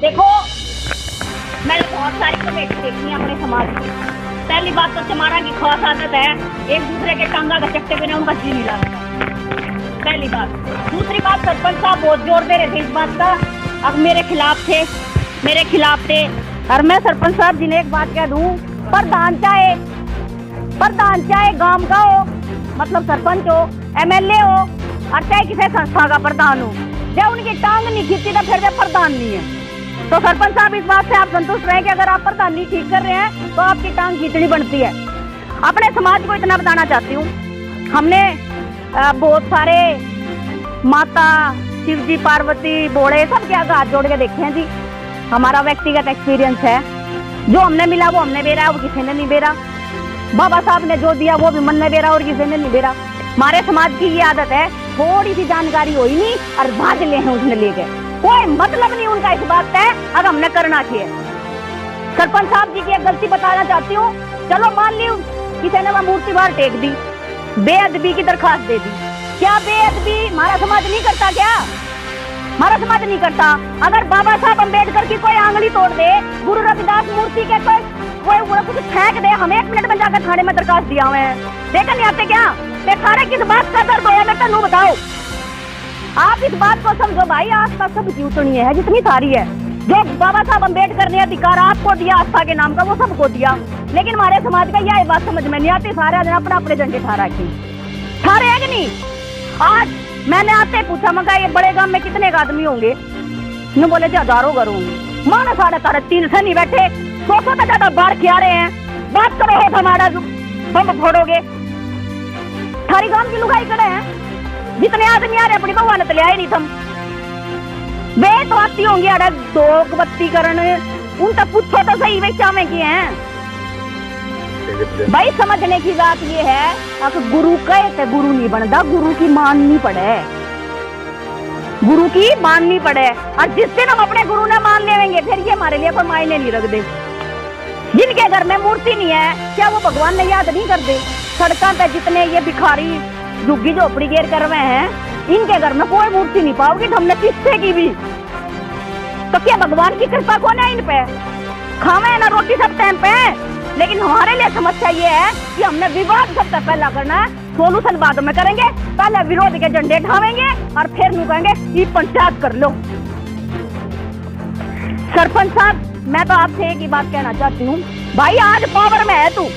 देखो, मैंने बहुत सारी कमेटी देखी है अपने समाज की। पहली बात तो चमारा की खास आदत है, एक दूसरे के टांगा का चकते बिना उनका जी नहीं लगता। पहली बात। दूसरी बात, सरपंच साहब बहुत जोर दे रहे थे इस बात का, अब मेरे खिलाफ थे। और मैं सरपंच साहब जी ने एक बात कह दूं, प्रधान चाहे गांव का हो, मतलब सरपंच हो, एमएलए हो, और चाहे किसी संस्था का प्रधान हो, जब उनकी टांग नहीं खींची तो फिर वे प्रधान नहीं है। तो सरपंच साहब इस बात से आप संतुष्ट रहें कि अगर आप प्रधान नहीं ठीक कर रहे हैं तो आपकी टांग खींचनी बनती है। अपने समाज को इतना बताना चाहती हूँ, हमने बहुत सारे माता, शिव जी, पार्वती, भोले सब के आगे हाथ जोड़ के देखे हैं जी। हमारा व्यक्तिगत एक्सपीरियंस है, जो हमने मिला वो हमने बेरा, वो किसी ने नहीं बेरा। बाबा साहब ने जो दिया वो भी मन ने बेरा और किसी ने नहीं बेरा। हमारे समाज की ये आदत है, थोड़ी सी जानकारी हुई नहीं और भाग ले हैं उसने ले गए, कोई मतलब नहीं उनका इस बात है। अब हमने करना चाहिए। सरपंच साहब जी की एक गलती बताना चाहती हूँ। चलो मान ली किसी ने वह मूर्ति बाहर टेक दी, बेअदबी की दरखास्त दे दी, क्या बेअदबी हमारा समाज नहीं करता? क्या हमारा समाज नहीं करता? अगर बाबा साहब अम्बेडकर की कोई आंगली तोड़ दे, गुरु रविदास मूर्ति के कोई कुछ फेंक दे, हम 1 मिनट में जाकर थाने में दरखास्त दिया हुए हैं, देखा नहीं आते क्या? थारे किस बात का दर्द होया मैं तनु बताओ। आप इस बात को समझो भाई, आस्था सबकी उतनी है जितनी थारी है। जो बाबा साहब अम्बेडकर ने अधिकार आपको दिया आस्था के नाम का, वो सबको दिया। लेकिन हमारे समाज का यह बात समझ में नहीं आती, सारे दिन अपना अपने झंडे थारा की थारे है कि नहीं। आज मैंने आते पूछा, मगर ये बड़े गांव में कितने आदमी होंगे? न बोले थे हजारों घर होंगे। माना 3.5 से नहीं बैठे, 200 से ज्यादा बाढ़ खिया रहे हैं। बात करो हो हमारा बम फोड़ोगे। थारी गांव की लुगाई खड़े हैं, जितने आदमी आ रहे अपनी भगवान ने लिया नहीं थम वे तो आती होंगी। अरे दो बत्ती करण उन तक पूछो तो सही, वे चावे किए हैं भाई। समझने की बात ये है, अगर गुरु कहे तो गुरु नहीं बनता, गुरु की माननी पड़े, गुरु की माननी पड़े। और जिस दिन हम अपने गुरु ने मान लेंगे फिर ये हमारे लिए कोई मायने नहीं रख दे। जिनके घर में मूर्ति नहीं है, क्या वो भगवान ने याद नहीं कर दे? सड़कों पे जितने ये भिखारी झुग्गी झोपड़ी घेर कर रहे हैं, इनके घर में कोई मूर्ति नहीं पाओगी, हमने किससे की भी। तो क्या भगवान की कृपा कौन है इन पे? खावे ना रोटी सब टाइम पे। लेकिन हमारे लिए समस्या ये है कि हमने विवाद सबसे पहला करना है, सोल्यूशन बाद में करेंगे। पहले विरोध के झंडे ढावेंगे और फिर नु कहेंगे ये पंचायत कर लो। सरपंच साहब, मैं तो आपसे एक ही बात कहना चाहती हूँ, भाई आज पावर में है तू,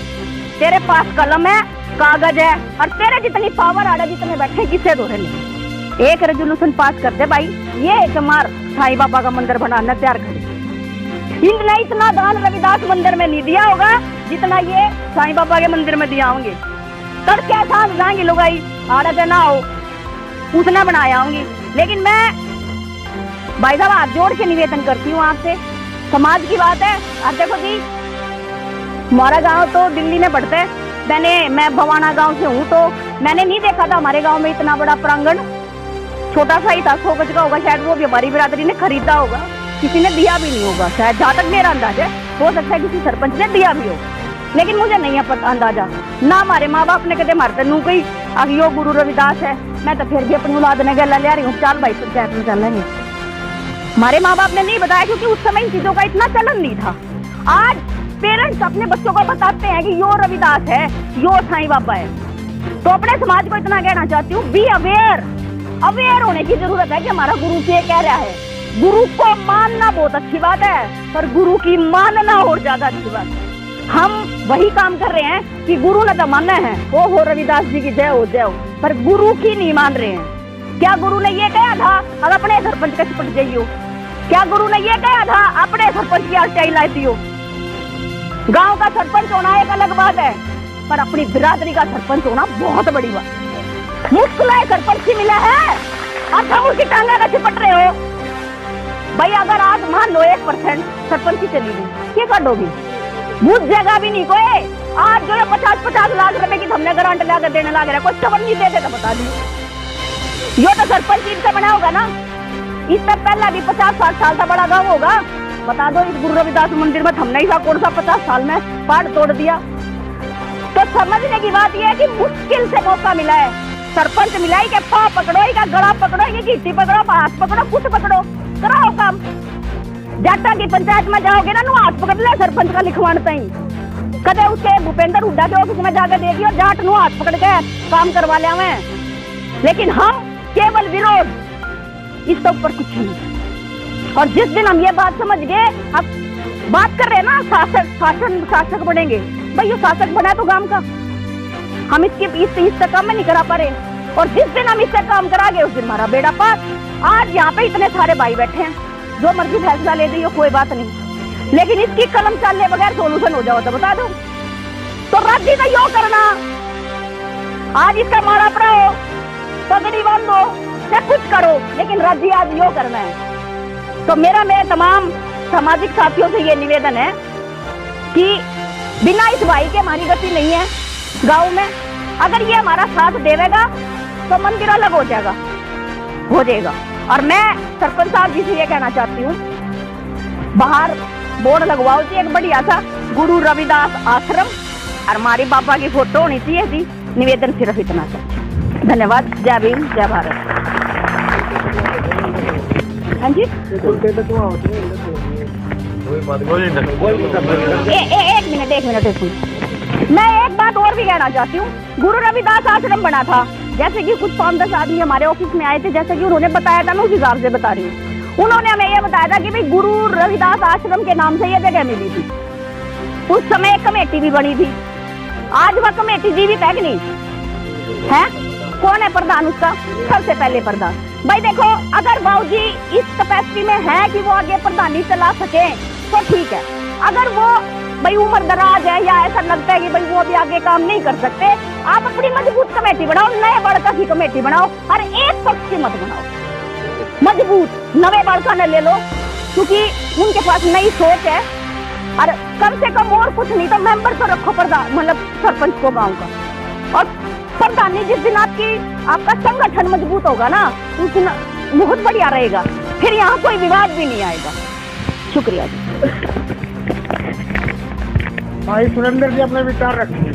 तेरे पास कलम है, कागज है, और तेरे जितनी पावर आ जितने बैठे किसे दो नहीं। एक रेजोल्यूशन पास कर दे भाई, ये हमार साईं बाबा का मंदिर बनाना तैयार करे। इनने इतना दान रविदास मंदिर में नहीं दिया होगा जितना ये साईं बाबा के मंदिर में दिया होंगे। तब क्या सांस जाएंगे लोग, आई आड़ा ना हो उसने बनाया होंगी। लेकिन मैं भाई साहब हाथ जोड़ के निवेदन करती हूँ आपसे, समाज की बात है। और देखो जी, हमारा गांव तो दिल्ली में पड़ता है, मैं भवाना गांव से हूँ, तो मैंने नहीं देखा था हमारे गांव में इतना बड़ा प्रांगण। छोटा सा ही था, 100 गज का होगा शायद, वो भी हमारी बिरादरी ने खरीदा होगा, किसी ने दिया भी नहीं होगा शायद, जहाँ तक मेरा अंदाजा है। हो सकता है किसी सरपंच ने दिया भी हो, लेकिन मुझे नहीं है पता अंदाजा। ना हमारे माँ बाप ने कदे मारते नू गई अब यो गुरु रविदास है, मैं तो फिर भी अपनी औलाद ने गला ले रही हूँ, चल भाई पंचायत में चलेंगे। हमारे माँ बाप ने नहीं बताया क्योंकि उस समय इन चीजों का इतना चलन नहीं था। आज पेरेंट्स अपने बच्चों को बताते हैं कि यो रविदास है, यो साईं बाबा है। तो अपने समाज को इतना कहना चाहती हूँ, बी अवेयर होने की जरूरत है कि हमारा गुरु क्या कह रहा है। गुरु को मानना बहुत अच्छी बात है, पर गुरु की मानना और ज्यादा अच्छी बात है। हम वही काम कर रहे हैं कि गुरु ने तो मानना है, ओ हो रविदास जी की जय हो, पर गुरु की नहीं मान रहे हैं। क्या गुरु ने ये कहा था अब अपने सरपंच का चिपट जाइयो? क्या गुरु ने ये कहा था अपने सरपंच की आरटीआई लाती हो? गांव का सरपंच होना एक अलग बात है, पर अपनी बिरादरी का सरपंच होना बहुत बड़ी बात। मुश्किल है सरपंच ही मिला है और हम उसकी टांगा का चिपट रहे हो। भाई अगर आज मान लो 1% सरपंच ही चली गई, क्या कर दोगी? बुझ जगह भी नहीं कोई। आज जो है 50-50 लाख रुपए की हमने ग्रांट लाकर देने लग रहा है, कोई खबर नहीं देते तो बता दी। यो तो सरपंच इनसे बना होगा ना, इससे पहले भी 50-60 साल का बड़ा गाँव होगा। बता दो इस गुरु रविदास मंदिर में हमने ऐसा कौन सा 50 साल में पहाड़ तोड़ दिया? तो समझने की बात यह है कि मुश्किल से मौका मिला है, सरपंच मिला है कि पाँव पकड़ो, का गला पकड़ो, ये गिट्टी पकड़ो, हाथ पकड़ो, कुछ पकड़ो, कराओ काम। जाटा की पंचायत में जाओगे ना, हाथ पकड़ ले सरपंच का लिखवाना ही। कदे उसके भूपेंद्र हुड्डा के ऑफिस में जाकर देखियो, जाट नु हाथ पकड़ के काम करवा ले हमें। लेकिन हम केवल विरोध, इसके ऊपर कुछ नहीं। और जिस दिन हम ये बात समझ गए, अब बात कर रहे हैं ना शासक बनेंगे, भाई ये शासक बना तो गांव का, हम इससे काम में नहीं करा पा रहे। और जिस दिन हम इससे काम करा गए उस दिन हमारा बेड़ा पास। आज यहाँ पे इतने सारे भाई बैठे हैं, जो मर्जी फैसला ले दियो कोई बात नहीं, लेकिन इसकी कलम चालने बगैर सोल्यूशन हो जाओ तो बता दो। तो राज्य का यो करना, आज इसका मारा पड़ाओ, पगड़ी बांधो या कुछ करो, लेकिन राज्य आज यो करना है। तो मेरा तमाम सामाजिक साथियों से ये निवेदन है कि बिना इस भाई के हमारी गति नहीं है गांव में। अगर ये हमारा साथ देवेगा तो मंदिर अलग हो जाएगा। और मैं सरपंच साहब जी से ये कहना चाहती हूँ, बाहर बोर्ड लगवाओ जी एक बढ़िया सा, गुरु रविदास आश्रम, और हमारी बाबा की फोटो होनी चाहिए जी। निवेदन सिर्फ इतना सा। धन्यवाद। जय भीम, जय भारत। हाँ जी, एक मिनट मैं एक बात और भी कहना चाहती हूँ। गुरु रविदास आश्रम बना था, जैसे कि कुछ 5-10 आदमी हमारे ऑफिस में आए थे, जैसे कि उन्होंने बताया था, मैं उस हिसाब से बता रही हूँ। उन्होंने हमें यह बताया था कि भाई गुरु रविदास आश्रम के नाम से यह जगह मिली थी। उस समय एक कमेटी भी बनी थी, आज वह कमेटी जीवित है कि नहीं है? कौन है प्रधान उसका? सबसे पहले प्रधान। भाई देखो, अगर बाबूजी इस कैपेसिटी में है कि वो आगे प्रधानी चला सके तो ठीक है। अगर वो भाई उम्र दराज है या ऐसा लगता है कि भाई वो अभी आगे काम नहीं कर सकते, आप अपनी मजबूत कमेटी बनाओ, नए बड़का की कमेटी बनाओ, और एक पक्ष की मत बनाओ। मजबूत नवे बड़का न ले लो, क्योंकि उनके पास नई सोच है। और कम से कम और कुछ नहीं तो मेंबर तो रखो प्रधान, मतलब सरपंच को गांव का। और प्रधानी जिस दिन आपका संगठन मजबूत होगा ना, उस दिन बहुत बढ़िया रहेगा, फिर यहाँ कोई विवाद भी नहीं आएगा। शुक्रिया जी। भाई सुरेंद्र जी अपने विचार रखिए।